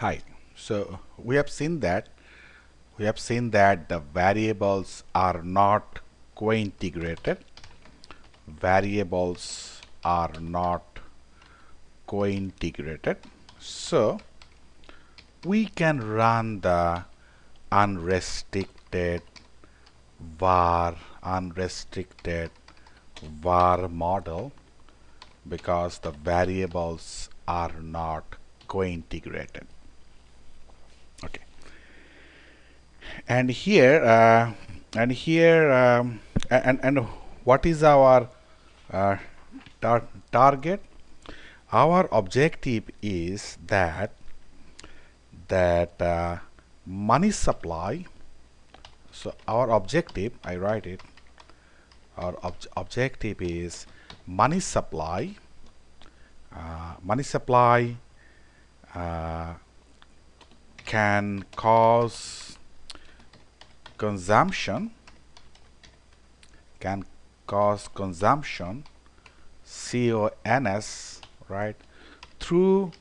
Hi. So we have seen that the variables are not co-integrated. Variables are not co-integrated. So we can run the unrestricted var model because the variables are not co-integrated. Okay. And here, what is our uh, target? Our objective is that money supply. So our objective, I write it. Our objective is money supply. Money supply uh, can cause consumption. Can cause consumption. CONS, right, through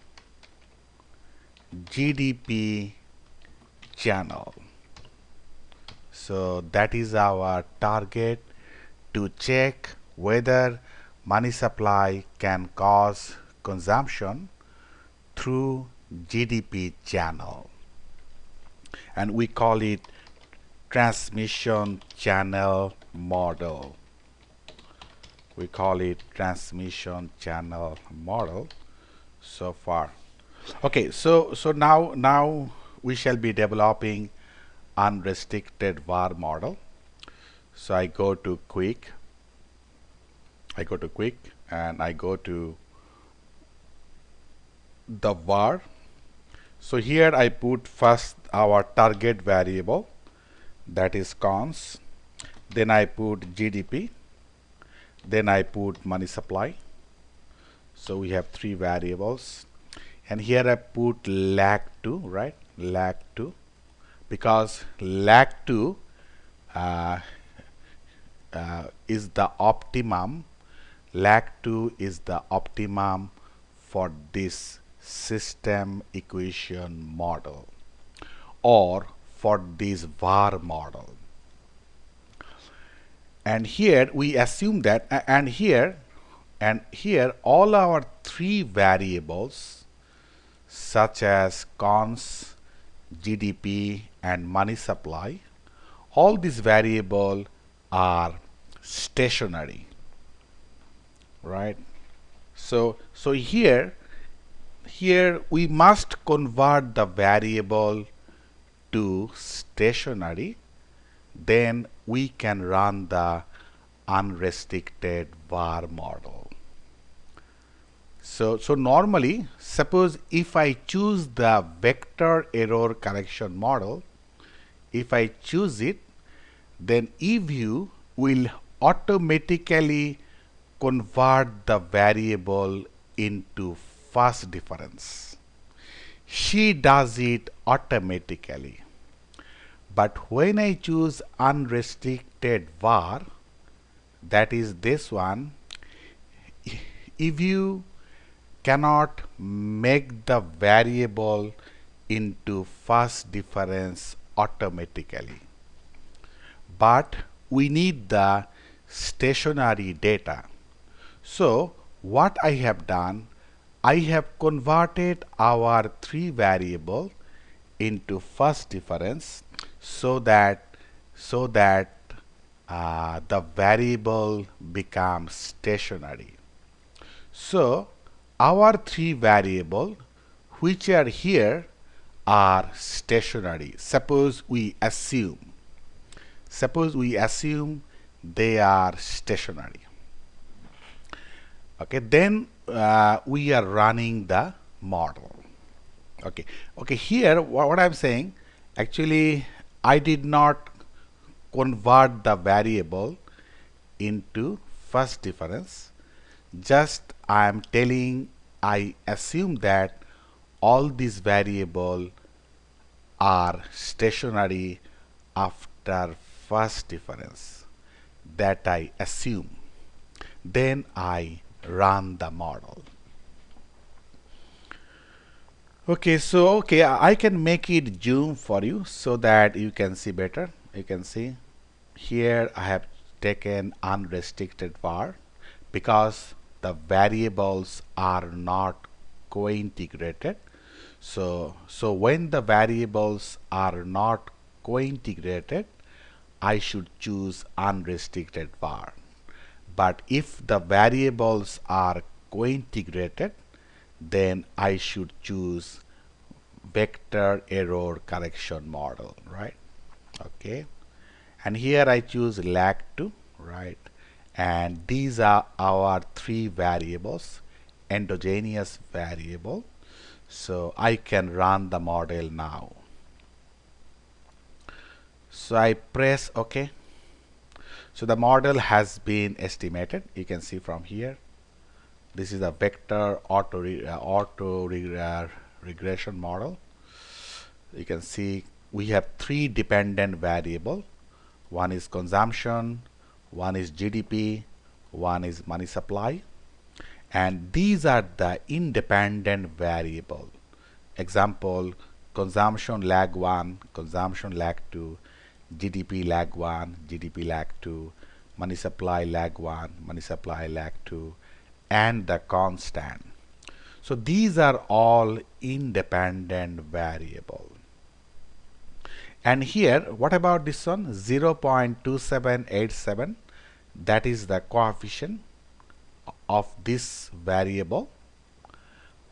GDP channel. So that is our target, to check whether money supply can cause consumption through GDP channel, and we call it transmission channel model. We call it transmission channel model so far. Okay, so now we shall be developing unrestricted var model. So I go to quick and I go to the var. So here I put first our target variable, that is cons, then I put GDP, then I put money supply. So we have three variables, and here I put lag 2, right, lag 2, because lag 2 uh, is the optimum. Lag 2 is the optimum for this system equation model or for this var model. And here we assume that, and here all our three variables such as cons, GDP and money supply, all these variables are stationary, right? So here we must convert the variable to stationary, then we can run the unrestricted var model. So normally, suppose if I choose the vector error correction model, if I choose it, then EVIEW will automatically convert the variable into first difference. She does it automatically. But when I choose unrestricted var, that is this one, EVIEW cannot make the variable into first difference automatically. But we need the stationary data. So what I have done, I have converted our three variable into first difference so that the variable becomes stationary. So our three variable which are here are stationary. Suppose we assume they are stationary. Okay, then we are running the model. Okay, here what I'm saying, actually I did not convert the variable into first difference, just I am telling, I assume that all these variables are stationary after first difference, that I assume. Then I run the model. Okay, so I can make it zoom for you so that you can see better. You can see here I have taken unrestricted var because the variables are not co-integrated. So when the variables are not co-integrated, I should choose unrestricted var. But if the variables are co-integrated, then I should choose vector error correction model, right? Okay, and here I choose lag2, right? And these are our three variables, endogenous variable. So I can run the model now. So I press OK. So the model has been estimated. You can see from here. This is a vector regression model. You can see we have three dependent variable. One is consumption, one is GDP, one is money supply, and these are the independent variable. Example, consumption lag 1, consumption lag 2, GDP lag 1, GDP lag 2, money supply lag 1, money supply lag 2, and the constant. So these are all independent variable. And here, what about this one? 0.2787, that is the coefficient of this variable.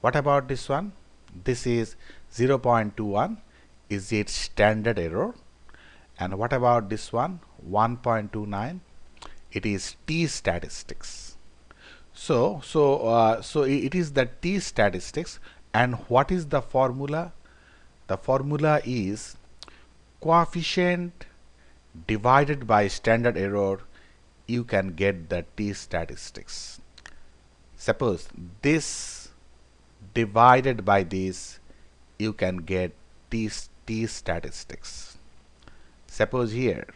What about this one? This is 0.21, is its standard error. And what about this one? 1.29, it is t statistics. So it is the t statistics. And what is the formula? The formula is coefficient divided by standard error. You can get the t statistics. Suppose this divided by this, you can get t statistics. Suppose here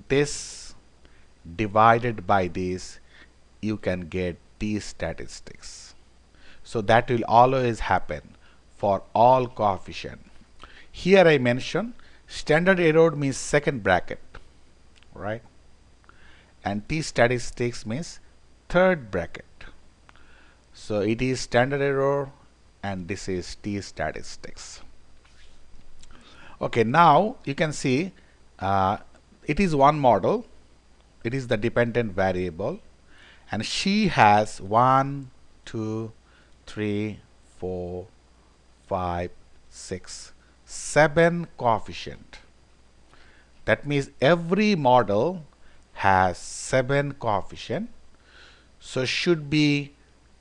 this divided by this, you can get t statistics. So that will always happen for all coefficient. Here I mention standard error means second bracket, right? And t statistics means third bracket. So it is standard error and this is t statistics. Okay, now you can see it is one model. It is the dependent variable, and she has 1, 2, 3, 4, 5, 6, 7 coefficient. That means every model has 7 coefficient. So should be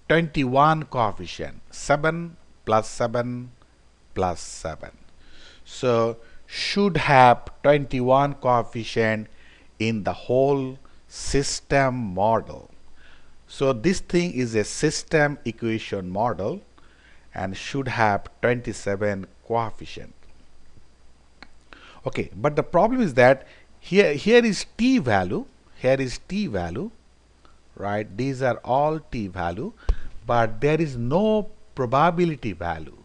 21 coefficient. 7 plus 7 plus 7. So should have 21 coefficient in the whole system model. So this thing is a system equation model and should have 27 coefficient. Okay, but the problem is that here is t value, here is t value, right? These are all t value, but there is no probability value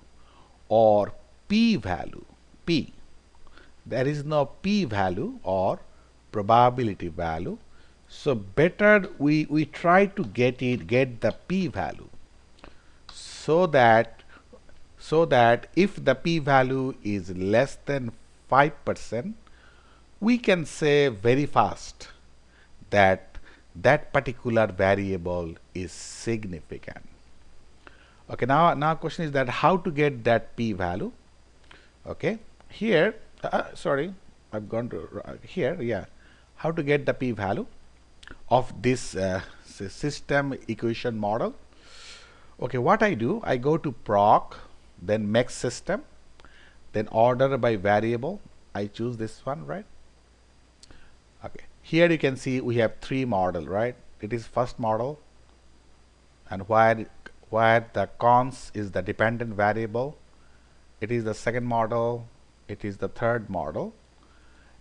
or p value. P, there is no p value or probability value. So better we try to get the p value, so that if the p value is less than 5%, we can say very fast that that particular variable is significant. Okay, now question is that how to get that p value. Okay, here sorry, I've gone to here. Yeah, how to get the p value of this system equation model. Okay, what I do, I go to proc, then make system, then order by variable. I choose this one, right? Okay, here you can see we have three model, right? It is first model, and where the cons is the dependent variable. It is the second model, it is the third model,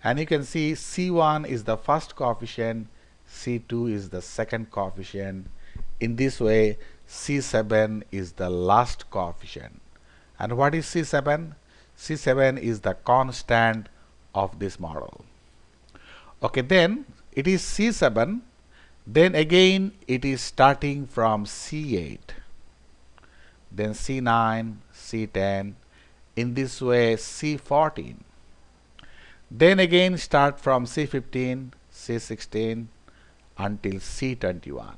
and you can see C1 is the first coefficient, C2 is the second coefficient. In this way, C7 is the last coefficient, And what is C7? C7 is the constant of this model. Okay, then it is C7, then again it is starting from C8, then C9, C10, in this way C14, then again start from C15, C16 until C21.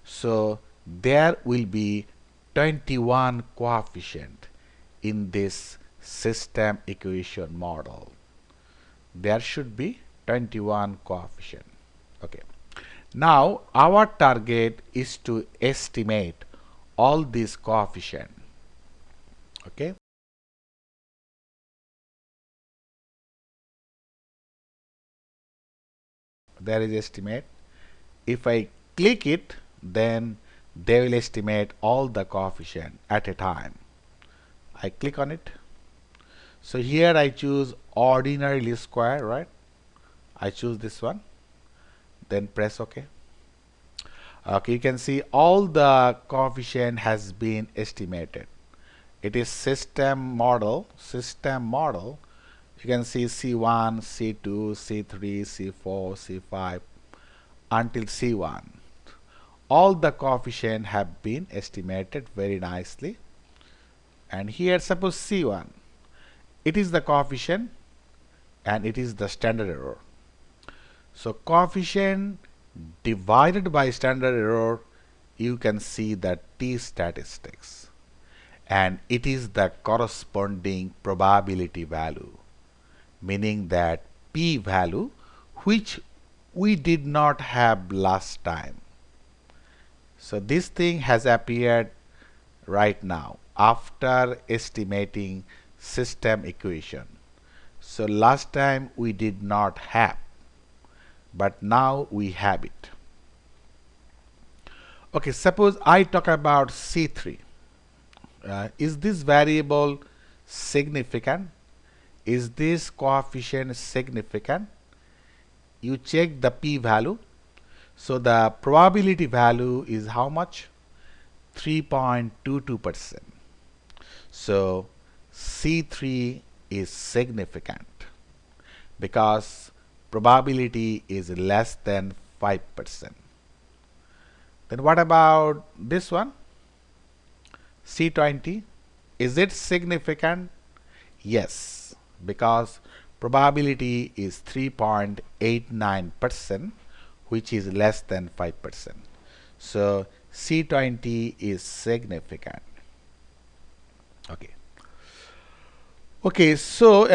So there will be 21 coefficient in this system equation model. There should be 21 coefficient. Okay. Now our target is to estimate all these coefficient. Okay. There is estimate. If I click it, then they will estimate all the coefficient at a time. I click on it. So here I choose ordinary least square, right? I choose this one, then press OK. Okay, you can see all the coefficient has been estimated. It is system model. You can see C1, C2, C3, C4, C5 until C1. All the coefficient have been estimated very nicely. And here suppose C1, it is the coefficient and it is the standard error. So coefficient divided by standard error, you can see the t statistics, and it is the corresponding probability value, meaning that p value which we did not have last time. So this thing has appeared right now after estimating system equation. So last time we did not have, but now we have it. Okay, suppose I talk about C3. Is this variable significant? Is this coefficient significant? You check the p value. So the probability value is how much? 3.22%. So C3 is significant because probability is less than 5%. Then what about this one? C20. Is it significant? Yes, because probability is 3.89%, which is less than 5%. So C20 is significant. Okay. Okay, so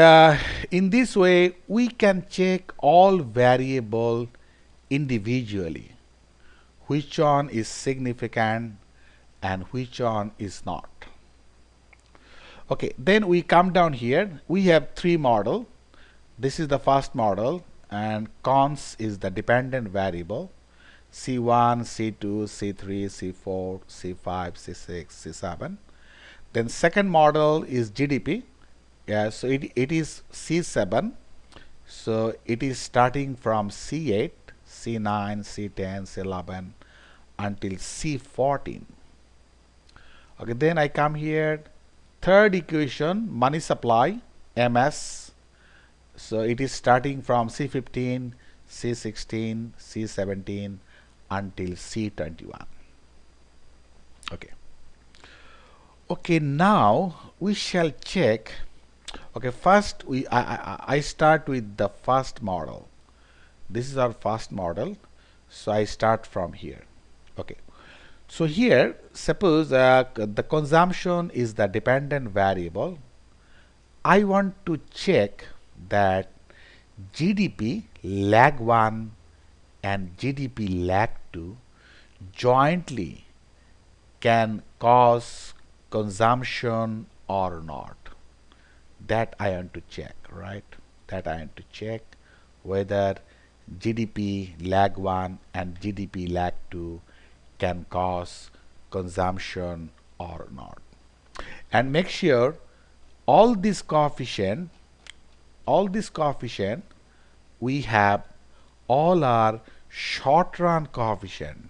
in this way we can check all variable individually, which one is significant and which one is not. Okay, then we come down here. We have three model. This is the first model, and cons is the dependent variable. C1, C2, C3, C4, C5, C6, C7. Then second model is GDP. Yeah, so it is C7. So it is starting from C8, C9, C10, C11 until C14. Okay, then I come here. Third equation, money supply, MS. So it is starting from C15, C16, C17 until C21. Okay. Okay, now we shall check. Okay, first I start with the first model. This is our first model. So I start from here. Okay. So here, suppose the consumption is the dependent variable. I want to check that GDP lag 1 and GDP lag 2 jointly can cause consumption or not. That I want to check, right? That I want to check whether GDP lag 1 and GDP lag 2 can cause consumption or not. And make sure all these coefficient we have all are short run coefficient,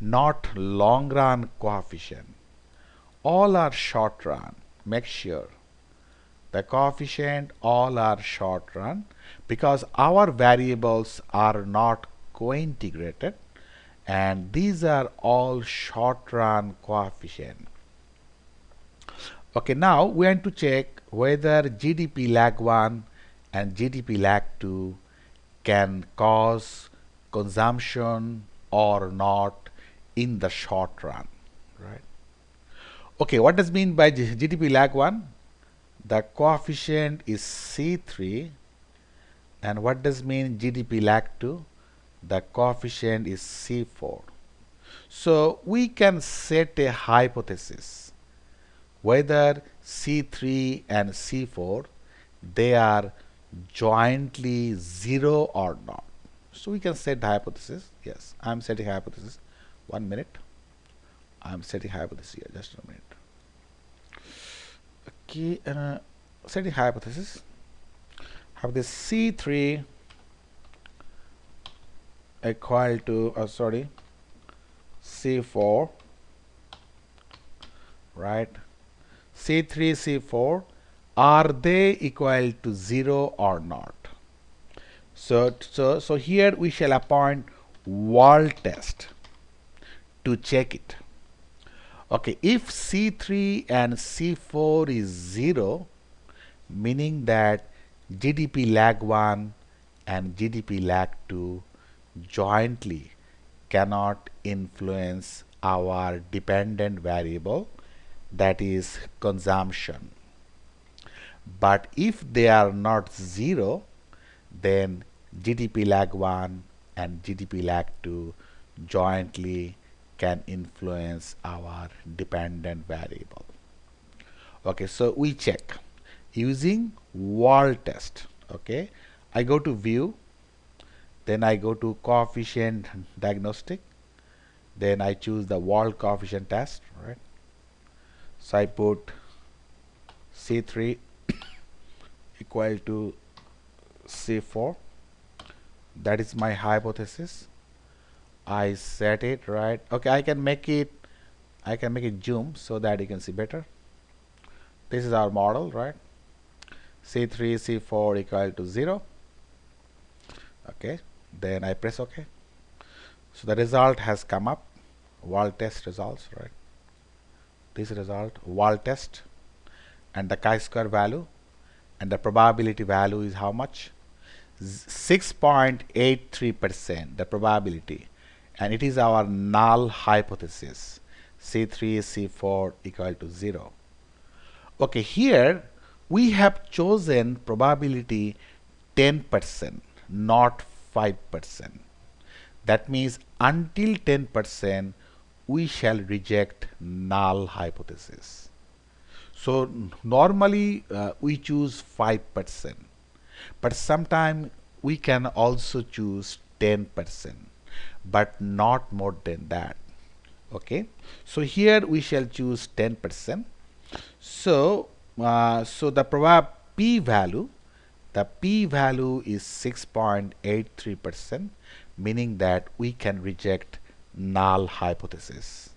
not long run coefficient. All are short run. make sure the coefficient all are short run because our variables are not co-integrated and these are all short run coefficient. Okay, now we want to check whether GDP lag 1 and GDP lag 2 can cause consumption or not in the short run, right? Okay, what does mean by GDP lag 1? The coefficient is C3, and what does mean GDP lag 2? The coefficient is C4. So we can set a hypothesis whether C3 and C4 they are jointly 0 or not. So we can set the hypothesis. Yes, I am setting hypothesis. 1 minute. I am setting hypothesis here. Just a minute. Okay, setting hypothesis. Have this C3 equal to C4, right? C3, C4, are they equal to 0 or not? So here we shall appoint Wald test to check it. Okay, if C3 and C4 is 0, meaning that GDP lag 1 and GDP lag 2 jointly cannot influence our dependent variable, that is consumption. But if they are not 0, then GDP lag 1 and GDP lag 2 jointly can influence our dependent variable. Okay, so we check using Wald test. Okay, I go to view, then I go to coefficient diagnostic, then I choose the Wald coefficient test, right? So I put C3 equal to C4. That is my hypothesis. I set it, right? Okay, I can make it zoom so that you can see better. This is our model, right? C3, C4 equal to 0. Okay, then I press OK. So the result has come up. Wald test results, right? This result, Wald test, and the chi-square value, and the probability value is how much? 6.83%, the probability, and it is our null hypothesis. C3, C4 equal to 0. Okay, here we have chosen probability 10%, not 5%. That means until 10% we shall reject null hypothesis. So normally we choose 5%, but sometimes we can also choose 10%, but not more than that. Okay, so here we shall choose 10%. So the p-value, is 6.83%, meaning that we can reject null hypothesis,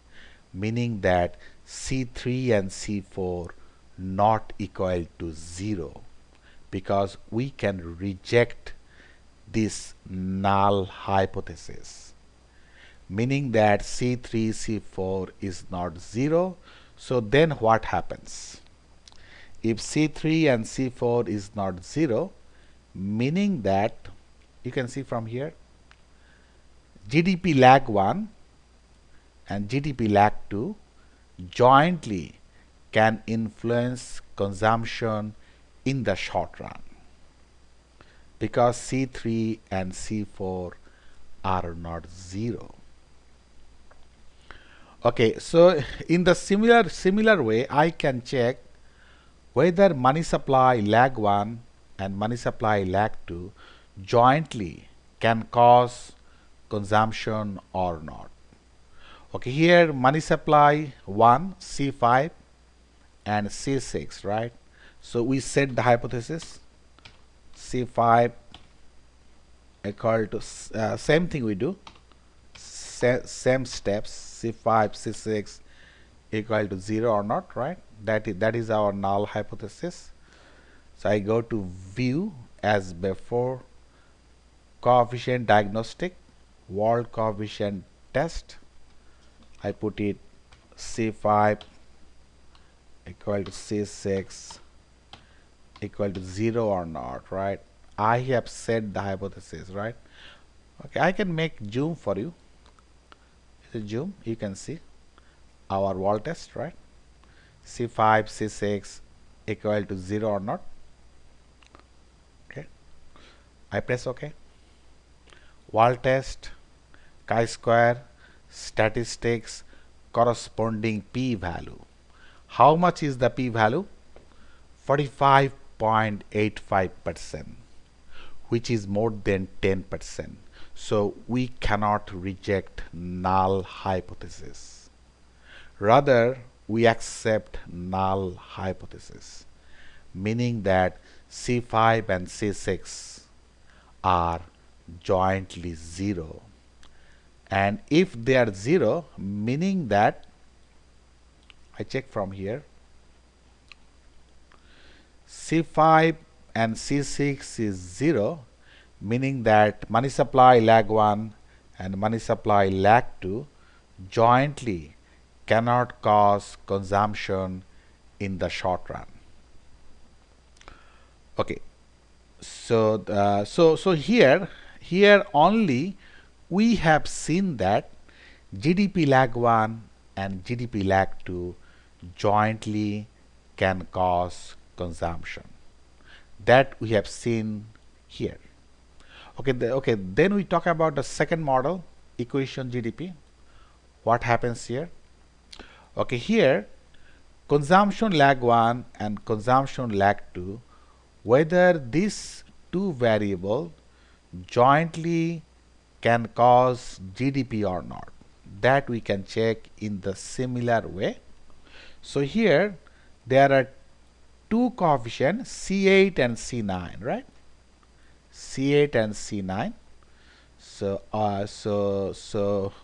meaning that C3 and C4 not equal to 0, because we can reject this null hypothesis, meaning that C3, C4 is not 0. So then what happens? If C3 and C4 is not 0, meaning that you can see from here GDP lag 1 and GDP lag 2 jointly can influence consumption in the short run, because C3 and C4 are not 0. Okay, so in the similar way I can check whether money supply lag 1 and money supply lag 2 jointly can cause consumption or not. Okay, here money supply 1, C5 and C6, right? So we set the hypothesis C5 equal to same thing we do, same steps, C5, C6 equal to 0 or not, right? That is our null hypothesis. So I go to view as before, coefficient diagnostic, Wald coefficient test. I put it C5 equal to C6 equal to 0 or not, right? I have set the hypothesis, right? Okay, I can make zoom for you. The zoom, you can see our Wald test, right? C5, C6 equal to 0 or not. Okay, I press OK. Wald test, chi-square, statistics, corresponding p-value. How much is the p-value? 45.85%, which is more than 10%. So we cannot reject null hypothesis. Rather, we accept null hypothesis, meaning that C5 and C6 are jointly 0. And if they are 0, meaning that, I check from here, C5 and C6 is 0, meaning that money supply lag 1 and money supply lag 2 jointly cannot cause consumption in the short run. Okay, so here only we have seen that GDP lag 1 and GDP lag 2 jointly can cause consumption. That we have seen here. Okay, then we talk about the second model, equation GDP. What happens here? Okay, here consumption lag 1 and consumption lag 2, whether these two variables jointly can cause GDP or not, that we can check in the similar way. So here there are two coefficients, C8 and C9, right? C8 and C9. So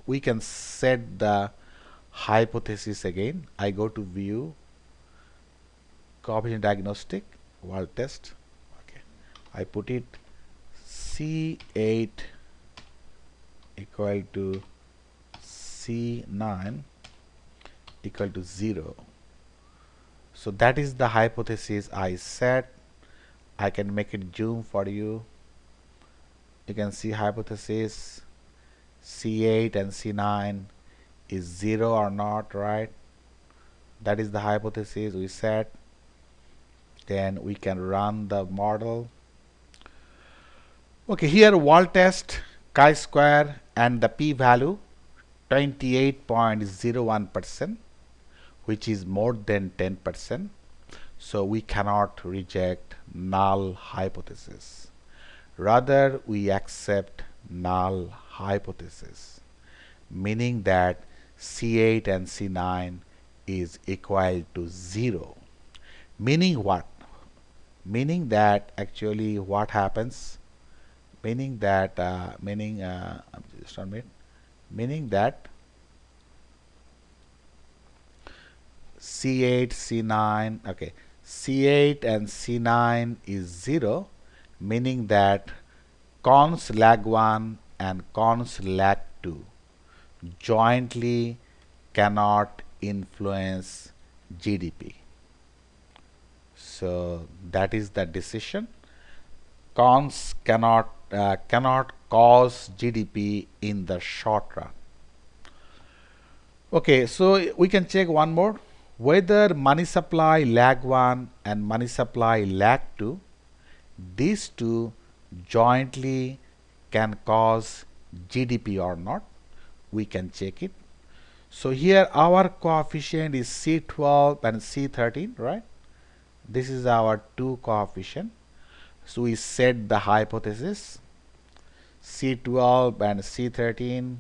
we can set the hypothesis again. I go to view, coefficient diagnostic, Wald test. Okay, I put it C8 equal to C9 equal to 0. So that is the hypothesis I set. I can make it zoom for you. You can see hypothesis C8 and C9 is 0 or not, right? That is the hypothesis we set. Then we can run the model. Okay, here Wald test, chi-square, and the p-value 28.01%, which is more than 10%. So we cannot reject null hypothesis. Rather, we accept null hypothesis, meaning that C8 and C9 is equal to 0. Meaning what? Meaning that actually what happens? Meaning that meaning that C8, C9, okay, C8 and C9 is 0, meaning that cons lag 1 and cons lag 2 jointly cannot influence GDP. So that is the decision. Cons cannot cause GDP in the short run. Okay, so we can check one more, whether money supply lag 1 and money supply lag 2, these two jointly can cause GDP or not. We can check it. So here our coefficient is C12 and C13, right? This is our two coefficient. So we set the hypothesis C12 and C13.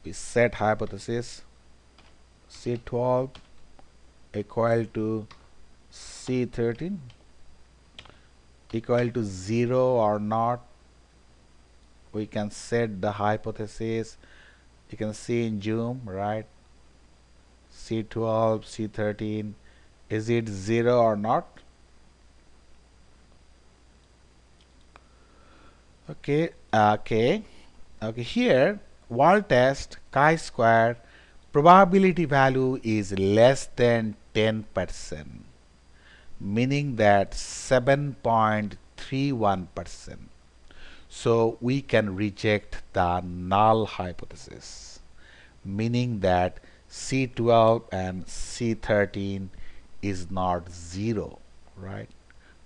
We set hypothesis C12 equal to C13 equal to 0 or not. We can set the hypothesis. You can see in zoom, right? C12, C13 Is it 0 or not? Okay, okay. Here, Wald test chi-square probability value is less than 10%, meaning that 7.31%. So we can reject the null hypothesis, meaning that C12 and C13 is not 0, right?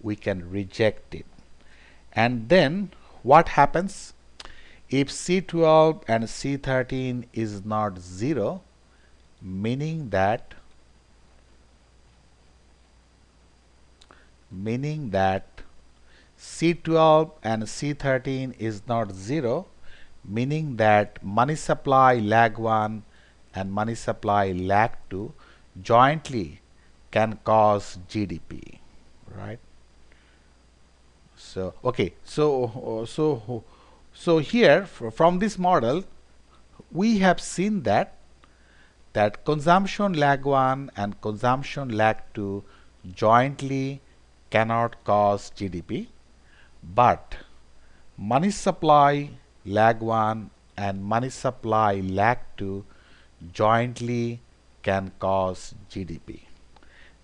We can reject it. And then what happens? If C12 and C13 is not 0, meaning that C12 and C13 is not 0, meaning that money supply lag 1 and money supply lag 2 jointly can cause GDP, right? So okay, so here from this model we have seen that consumption lag 1 and consumption lag 2 jointly cannot cause GDP, but money supply lag 1 and money supply lag 2 jointly can cause GDP.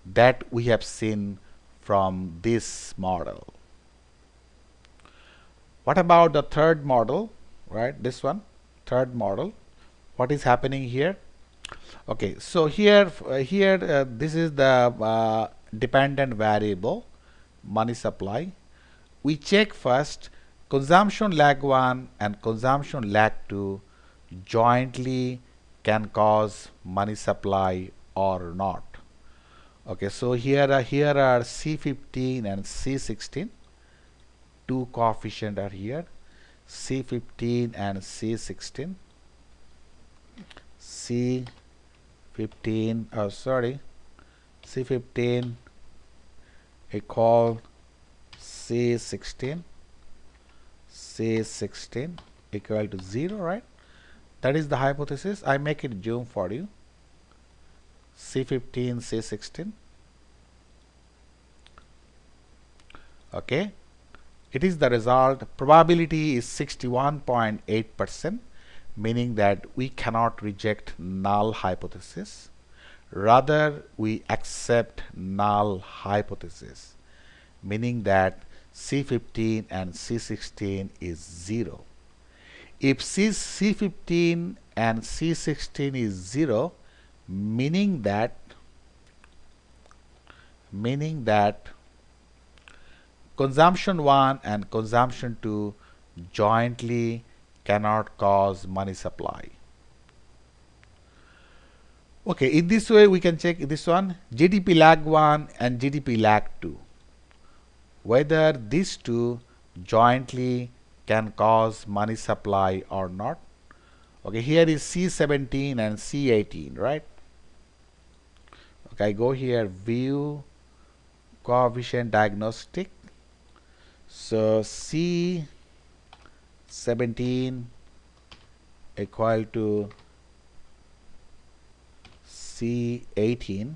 That we have seen from this model. What about the third model, right? This one, third model. What is happening here? Okay, so here this is the dependent variable money supply. We check first consumption lag 1 and consumption lag 2 jointly can cause money supply or not. Okay, so here are C15 and C16. Two coefficient are here, C15 and C16. C15 equal C16, C16 equal to 0, right? That is the hypothesis. I make it zoom for you. C15, C16. Okay, it is the result. Probability is 61.8%, meaning that we cannot reject null hypothesis. Rather, we accept null hypothesis, meaning that C15 and C16 is 0. If C15 and C16 is 0, meaning that consumption 1 and consumption 2 jointly cannot cause money supply. Okay, in this way we can check this one, GDP lag 1 and GDP lag 2, whether these two jointly can cause money supply or not. Okay, here is C17 and C18, right? Okay, I go here, view coefficient diagnostic. So C17 equal to C18,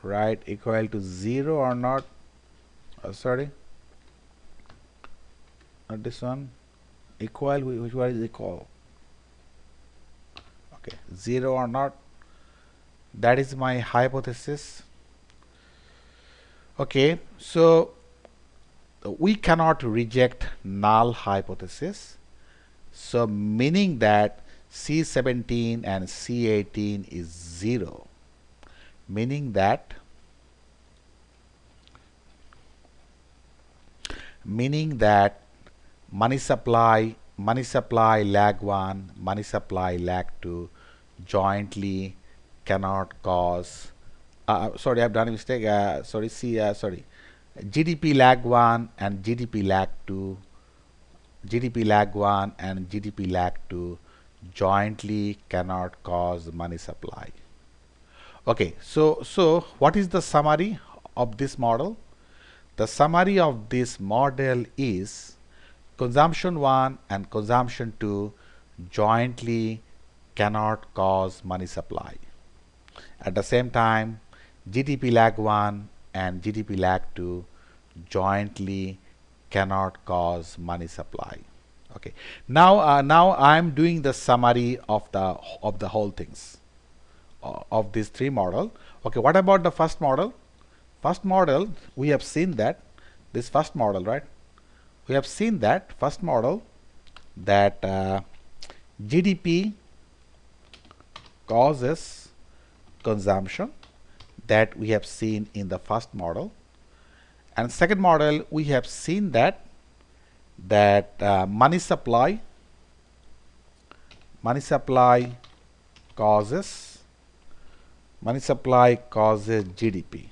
right, equal to 0 or not? Sorry, not this one. Equal, which one is equal? Okay, 0 or not? That is my hypothesis. Okay, so we cannot reject null hypothesis. So meaning that C17 and C18 is 0. Meaning that money supply lag 1, money supply lag 2 jointly cannot cause sorry, I've done a mistake. GDP lag 1 and GDP lag 2 jointly cannot cause money supply. Okay, so what is the summary of this model? The summary of this model is consumption 1 and consumption 2 jointly cannot cause money supply. At the same time, GDP lag 1 and GDP lag 2 jointly cannot cause money supply. Okay. Now I'm doing the summary of the whole things of these three model. Okay. What about the first model? First model, we have seen that this first model, right? We have seen that first model that GDP causes consumption, that we have seen in the first model. And second model, we have seen that money supply causes GDP,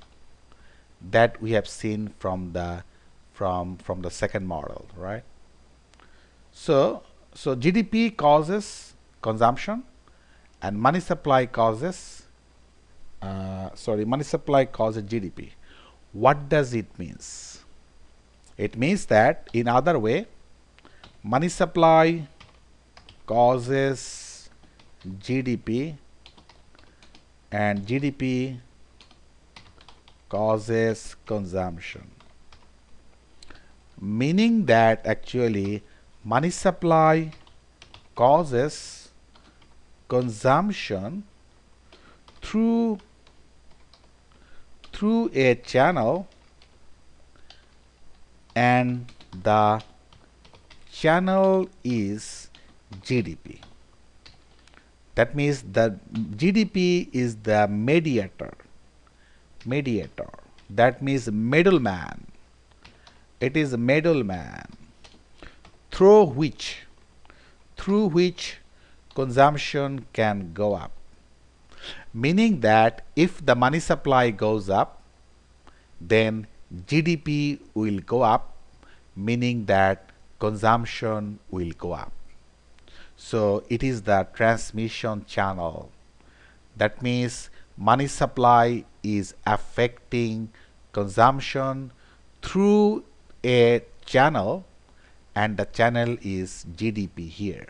that we have seen from the second model, right? So GDP causes consumption and money supply causes GDP. What does it means? It means that, in other way, money supply causes GDP and GDP causes consumption, meaning that actually money supply causes consumption through a channel, and the channel is GDP. That means the GDP is the mediator. That means middleman. It is a middleman through which consumption can go up. Meaning that if the money supply goes up, then GDP will go up, meaning that consumption will go up. So it is the transmission channel. That means money supply is affecting consumption through a channel, and the channel is GDP here.